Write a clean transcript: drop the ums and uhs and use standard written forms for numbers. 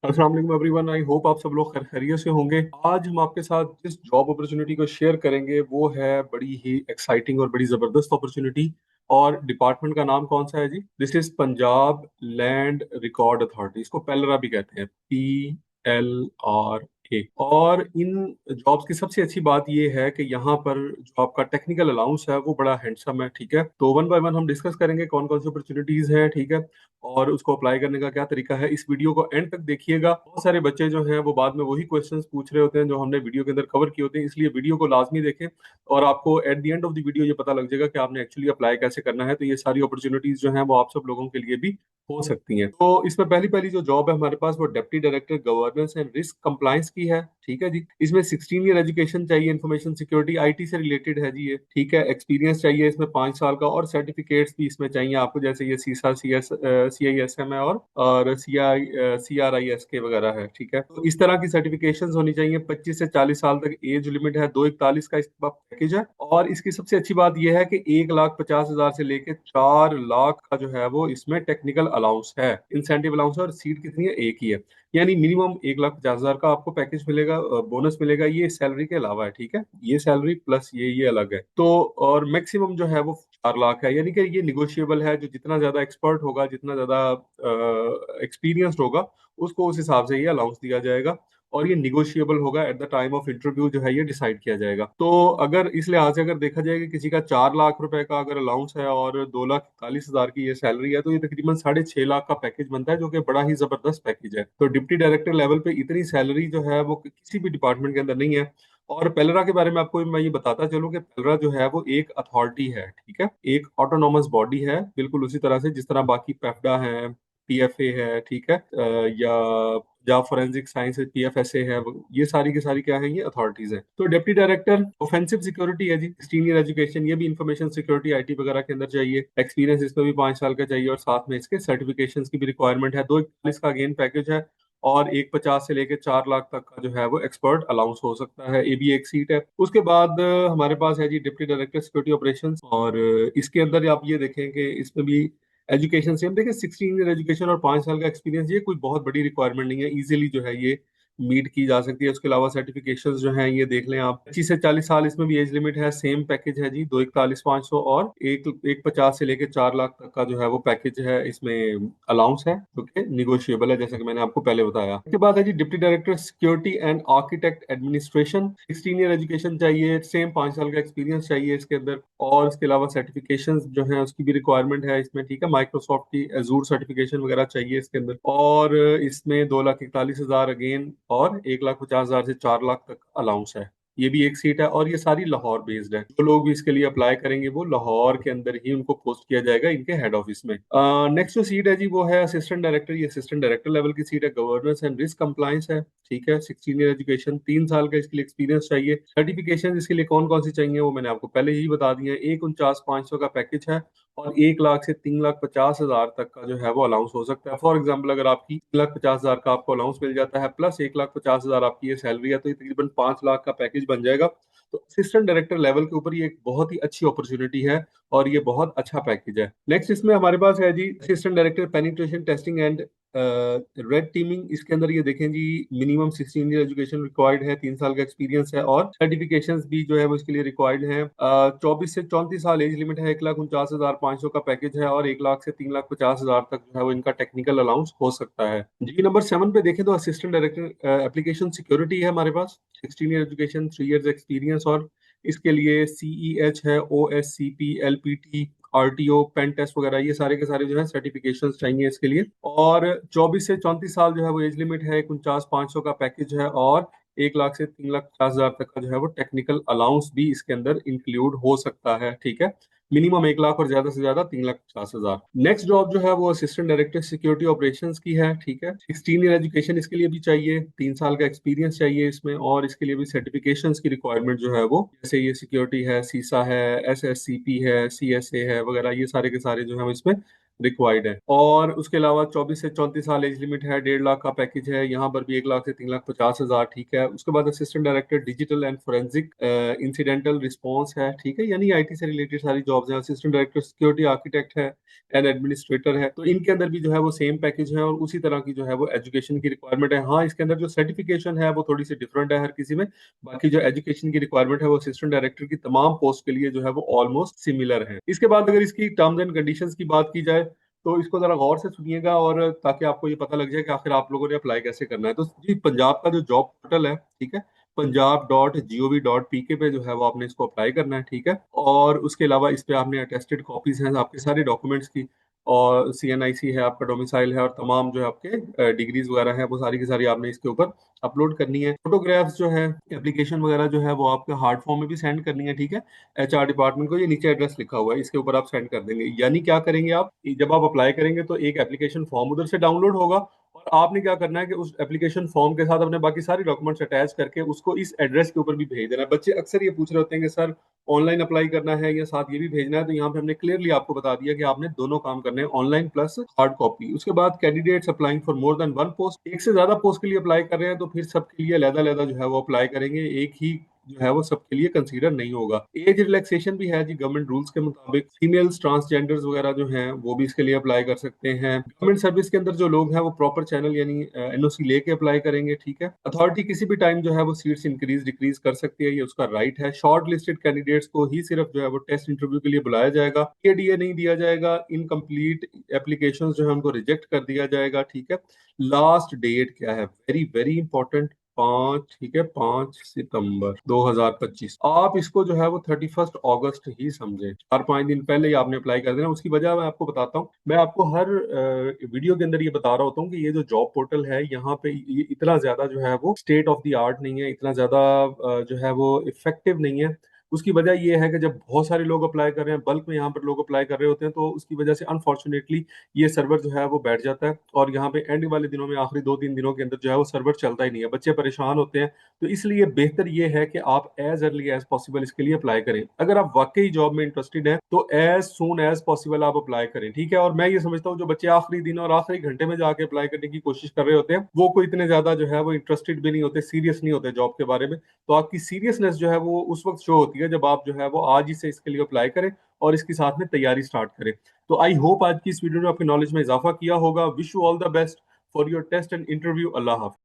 अस्सलाम वालेकुम everyone. I hope आप सब लोग खैर खैरियत से होंगे। आज हम आपके साथ जिस जॉब अपॉर्चुनिटी को शेयर करेंगे वो है बड़ी ही एक्साइटिंग और बड़ी जबरदस्त अपॉर्चुनिटी। और डिपार्टमेंट का नाम कौन सा है जी? This is Punjab land record authority. इसको पेलरा भी कहते हैं, PLRA। और इन जॉब्स की सबसे अच्छी बात यह है कि यहाँ पर जो आपका टेक्निकल अलाउंस है वो बड़ा हैंडसम है। ठीक है, तो वन बाय वन हम डिस्कस करेंगे कौन कौन सी अपॉर्चुनिटीज हैं। ठीक है, और उसको अप्लाई करने का क्या तरीका है। इस वीडियो को एंड तक देखिएगा। बहुत सारे बच्चे जो हैं वो बाद में वही क्वेश्चंस पूछ रहे होते हैं जो हमने वीडियो के अंदर कवर किए होते हैं, इसलिए वीडियो को लाजमी देखें और आपको at the end of the video ये पता लग जाएगा कि आपने एक्चुअली अप्लाई कैसे करना है। तो ये सारी अपॉर्चुनिटीज जो हैं वो आप सब लोगों के लिए भी हो सकती हैं। तो इसमें पहली पहली जो जॉब है हमारे पास वो deputy director governance and risk compliance की है। ठीक है जी, इसमें 16 ईयर एजुकेशन चाहिए, इन्फॉर्मेशन सिक्योरिटी IT से रिलेटेड है जी ये। ठीक है, एक्सपीरियंस चाहिए इसमें 5 साल का, और सर्टिफिकेट्स भी इसमें चाहिए आपको, जैसे ये सीसा CISM है और CRISK वगैरह है। ठीक है, तो इस तरह की सर्टिफिकेशंस होनी चाहिए। 25 से 40 साल तक एज लिमिट है। 241 का इसका पैकेज है। और इसकी सबसे अच्छी बात यह है कि 1,50,000 से लेके 4 लाख का जो है वो इसमें टेक्निकल अलाउंस है, इंसेंटिव अलाउंस है। और सीट कितनी है? एक ही है, यानी मिनिमम 1,50,000 का आपको पैकेज मिलेगा, बोनस मिलेगा। ये सैलरी के अलावा है। ठीक है, ये सैलरी प्लस ये अलग है। तो और मैक्सिमम जो है वो 4 लाख है, यानी कि ये निगोशिएबल है। जो जितना ज्यादा एक्सपर्ट होगा, जितना ज्यादा एक्सपीरियंस्ड होगा, उसको उस हिसाब से ये अलाउंस दिया जाएगा। और ये निगोशिएबल होगा, at the time of interview जो है ये डिसाइड किया जाएगा। तो अगर इस लिहाज से अगर देखा जाए कि किसी का 4 लाख रुपए का अगर अलाउंस है और 2,41,000 की ये सैलरी है, तो ये तकरीबन 6.5 लाख का पैकेज बनता है, जो कि बड़ा ही जबरदस्त पैकेज है। तो डिप्टी डायरेक्टर लेवल पे इतनी सैलरी जो है वो किसी भी डिपार्टमेंट के अंदर नहीं है। और पेलरा के बारे में आपको मैं ये बताता चलूं कि पेलरा जो है वो एक अथॉरिटी है। ठीक है, एक ऑटोनॉमस बॉडी है, बिल्कुल उसी तरह से जिस तरह बाकी पेफडा है, PFA है। ठीक है, या फोरेंसिक साइंस है, PFSA है। ये सारी की सारी क्या है? ये अथॉरिटीज है। तो डिप्टी डायरेक्टर ऑफेंसिव सिक्योरिटी है जी, 16 ईयर एजुकेशन। ये भी इंफॉर्मेशन सिक्योरिटी IT वगैरह के अंदर चाहिए। एक्सपीरियंस इसमें भी 5 साल का चाहिए, और साथ में इसके सर्टिफिकेशन की भी रिक्वायरमेंट है। 241 का अगेन पैकेज है। और 1,50 से लेकर 4 लाख तक का जो है वो एक्सपर्ट अलाउंस हो सकता है। ये भी एक सीट है। उसके बाद हमारे पास है जी डिप्टी डायरेक्टर सिक्योरिटी ऑपरेशंस। और इसके अंदर आप ये देखें कि इसमें भी एजुकेशन सेम देखें, 16 ईयर एजुकेशन और 5 साल का एक्सपीरियंस, ये कोई बहुत बड़ी रिक्वायरमेंट नहीं है, इजीली जो है ये मीट की जा सकती है। उसके अलावा सर्टिफिकेशंस जो हैं ये देख लें आप। 25 से 40 साल इसमें भी एज लिमिट है। सेम पैकेज है जी, 2,41,500 और 1,50 से लेकर 4 लाख तक का जो है वो पैकेज है। इसमें अलाउंस है जो कि निगोशिएबल है, जैसा कि मैंने आपको पहले बताया। इसके बाद है जी deputy director security and architect administration. 16 year education चाहिए, सेम 5 साल का एक्सपीरियंस चाहिए इसके अंदर। और इसके अलावा सर्टिफिकेशन जो है उसकी भी रिक्वायरमेंट है इसमें। ठीक है, माइक्रोसॉफ्ट की एजूर सर्टिफिकेशन वगैरह चाहिए इसके अंदर। और इसमें 2,41,000 अगेन, और 1,50,000 से 4 लाख तक अलाउंस है। ये भी एक सीट है, और ये सारी लाहौर बेस्ड है। जो लोग भी इसके लिए अप्लाई करेंगे वो लाहौर के अंदर ही उनको पोस्ट किया जाएगा, इनके हेड ऑफिस में। नेक्स्ट जो सीट है जी वो है असिस्टेंट डायरेक्टर। ये असिस्टेंट डायरेक्टर लेवल की सीट है, गवर्नेंस एंड रिस्क कंप्लायंस है। ठीक है, 16 ईयर एजुकेशन, 3 साल का इसके लिए एक्सपीरियंस चाहिए। सर्टिफिकेशन इसके लिए कौन कौन सी चाहिए वो मैंने आपको पहले ही बता दिया है। 1,49,500 का पैकेज है, और 1 लाख से 3,50,000 तक का जो है वो अलाउंस हो सकता है। फॉर एग्जाम्पल, अगर आपकी 3,50,000 का आपको अलाउंस मिल जाता है, प्लस 1,50,000 आपकी ये सैलरी है, तो ये तकरीबन 5 लाख का पैकेज बन जाएगा। तो असिस्टेंट डायरेक्टर लेवल के ऊपर ये एक बहुत ही अच्छी अपॉर्चुनिटी है, और ये बहुत अच्छा पैकेज है। नेक्स्ट इसमें हमारे पास है जी assistant director penetration testing and red teaming. इसके अंदर ये देखें जी, मिनिमम 16 ईयर एजुकेशन रिक्वायर्ड है, 3 साल का एक्सपीरियंस है, और सर्टिफिकेशंस भी जो है वो इसके लिए रिक्वायर्ड है। 24 से 34 साल एज लिमिट है। 1,49,500 का पैकेज है, और 1 लाख से 3,50,000 तक जो है वो इनका टेक्निकल अलाउंस हो सकता है जी। नंबर 7 पे देखें तो असिस्टेंट डायरेक्टर एप्लीकेशन सिक्योरिटी है हमारे पास। 16 ईयर एजुकेशन, 3 ईयर एक्सपीरियंस, और इसके लिए CEH है, OSCP, LPT, RTO, pen test वगैरह, ये सारे के सारे जो है सर्टिफिकेशन चाहिए इसके लिए। और 24 से 34 साल जो है वो एज लिमिट है। 49,500 का पैकेज है, और 1 लाख से 3,50,000 तक का जो है वो टेक्निकल अलाउंस भी इसके अंदर इंक्लूड हो सकता है। ठीक है, मिनिमम 1 लाख और ज्यादा से ज्यादा 3,50,000। नेक्स्ट जॉब जो है वो असिस्टेंट डायरेक्टर सिक्योरिटी ऑपरेशंस की है। ठीक है, 16 ईयर एजुकेशन इसके लिए भी चाहिए, 3 साल का एक्सपीरियंस चाहिए इसमें, और इसके लिए भी सर्टिफिकेशंस की रिक्वायरमेंट जो है वो, जैसे ये सिक्योरिटी है, सीसा है, SSCP है, CSA है वगैरह, ये सारे के सारे जो है वो इसमें रिक्वायर्ड है। और उसके अलावा 24 से 34 साल एज लिमिट है, 1.5 लाख का पैकेज है, यहाँ पर भी 1 लाख से 3,50,000, ठीक है। उसके बाद assistant director digital and forensic incidental response है, ठीक है, यानी आईटी से रिलेटेड सारी जॉब्स हैं। असिस्टेंट डायरेक्टर सिक्योरिटी आर्किटेक्ट है एंड एडमिनिस्ट्रेटर है, तो इनके अंदर भी जो है वो सेम पैकेज है और उसी तरह की जो है वो एजुकेशन की रिक्वायरमेंट है। हाँ, इसके अंदर जो सर्टिफिकेशन है वो थोड़ी सी डिफरेंट है हर किसी में, बाकी जो एजुकेशन की रिक्वायरमेंट है वो असिस्टेंट डायरेक्टर की तमाम पोस्ट के लिए जो है वो ऑलमोस्ट सिमिलर है। इसके बाद अगर इसकी टर्म्स एंड कंडीशंस की बात की जाए तो इसको जरा गौर से सुनिएगा, और ताकि आपको ये पता लग जाए कि आखिर आप लोगों ने अप्लाई कैसे करना है। तो जी, पंजाब का जो जॉब पोर्टल है, ठीक है, punjab.gov.pk पे जो है वो आपने इसको अप्लाई करना है, ठीक है। और उसके अलावा इस पे आपने अटेस्टेड कॉपीज हैं आपके सारे डॉक्यूमेंट्स की, और सीएनआईसी है, आपका डोमिसाइल है, और तमाम जो है आपके डिग्रीज वगैरह है वो सारी की सारी आपने इसके ऊपर अपलोड करनी है। फोटोग्राफ्स जो है, एप्लीकेशन वगैरह जो है वो आपके हार्ड फॉर्म में भी सेंड करनी है, ठीक है। एचआर डिपार्टमेंट को, ये नीचे एड्रेस लिखा हुआ है, इसके ऊपर आप सेंड कर देंगे। यानी क्या करेंगे आप, जब आप अप्लाई करेंगे तो एक एप्लीकेशन फॉर्म उधर से डाउनलोड होगा, और आपने क्या करना है कि उस एप्लीकेशन फॉर्म के साथ अपने बाकी सारे डॉक्यूमेंट्स अटैच करके उसको इस एड्रेस के ऊपर भी भेज देना है। बच्चे अक्सर ये पूछ रहे होते हैं कि सर ऑनलाइन अप्लाई करना है या साथ ये भी भेजना है, तो यहाँ पे हमने क्लियरली आपको बता दिया कि आपने दोनों काम करने हैं, ऑनलाइन प्लस हार्ड कॉपी। उसके बाद candidates applying for more than one post, एक से ज्यादा पोस्ट के लिए अप्लाई कर रहे हैं तो फिर सबके लिए अलग-अलग जो है वो अप्लाई करेंगे, एक ही जो है वो सबके लिए कंसीडर नहीं होगा। एज रिलैक्सेशन भी है जी, गवर्नमेंट रूल्स के मुताबिक फीमेल्स ट्रांसजेंडर्स वगैरह जो हैं वो भी इसके लिए अप्लाई कर सकते हैं। गवर्नमेंट सर्विस के अंदर जो लोग हैं वो प्रॉपर चैनल यानी एनओसी लेके अप्लाई करेंगे, ठीक है। अथॉरिटी किसी भी टाइम जो है वो सीट्स इंक्रीज डिक्रीज कर सकती है, ये उसका राइट है। शॉर्ट लिस्टेड कैंडिडेट्स को ही सिर्फ जो है वो टेस्ट इंटरव्यू के लिए बुलाया जाएगा, एडीए नहीं दिया जाएगा। इनकम्प्लीट एप्लीकेशन जो है उनको रिजेक्ट कर दिया जाएगा, ठीक है। लास्ट डेट क्या है, वेरी वेरी इंपॉर्टेंट, 5, ठीक है, 5 सितंबर 2025। आप इसको जो है वो 31 अगस्त ही समझे, 4-5 दिन पहले ही आपने अप्लाई कर देना। उसकी वजह मैं आपको बताता हूँ, मैं आपको हर वीडियो के अंदर ये बता रहा होता हूँ कि ये जो जॉब पोर्टल है यहाँ पे ये इतना ज्यादा जो है वो स्टेट ऑफ द आर्ट नहीं है, इतना ज्यादा जो है वो इफेक्टिव नहीं है। उसकी वजह ये है कि जब बहुत सारे लोग अप्लाई कर रहे हैं, बल्क में यहाँ पर लोग अप्लाई कर रहे होते हैं, तो उसकी वजह से अनफॉर्चुनेटली ये सर्वर जो है वो बैठ जाता है, और यहाँ पे एंड वाले दिनों में आखिरी 2-3 दिनों के अंदर जो है वो सर्वर चलता ही नहीं है, बच्चे परेशान होते हैं। तो इसलिए बेहतर ये है कि आप एज अर्ली एज पॉसिबल इसके लिए अप्लाई करें। अगर आप वाकई जॉब में इंटरेस्टेड हैं तो एज सून एज पॉसिबल आप अप्लाई करें, ठीक है। और मैं ये समझता हूँ जो बच्चे आखिरी दिन और आखिरी घंटे में जाके अप्लाई करने की कोशिश कर रहे होते हैं, वो कोई इतने ज्यादा जो है वो इंटरेस्टेड भी नहीं होते, सीरियस नहीं होते जॉब के बारे में। तो आपकी सीरियसनेस जो है वो उस वक्त शो होती है जब आप जो है वो आज ही से इसके लिए अप्लाई करें और इसके साथ में तैयारी स्टार्ट करें। तो आई होप आज की इस वीडियो ने आपकी नॉलेज में इजाफा किया होगा। Wish you all the best for your test and interview. अल्लाह हाफिज।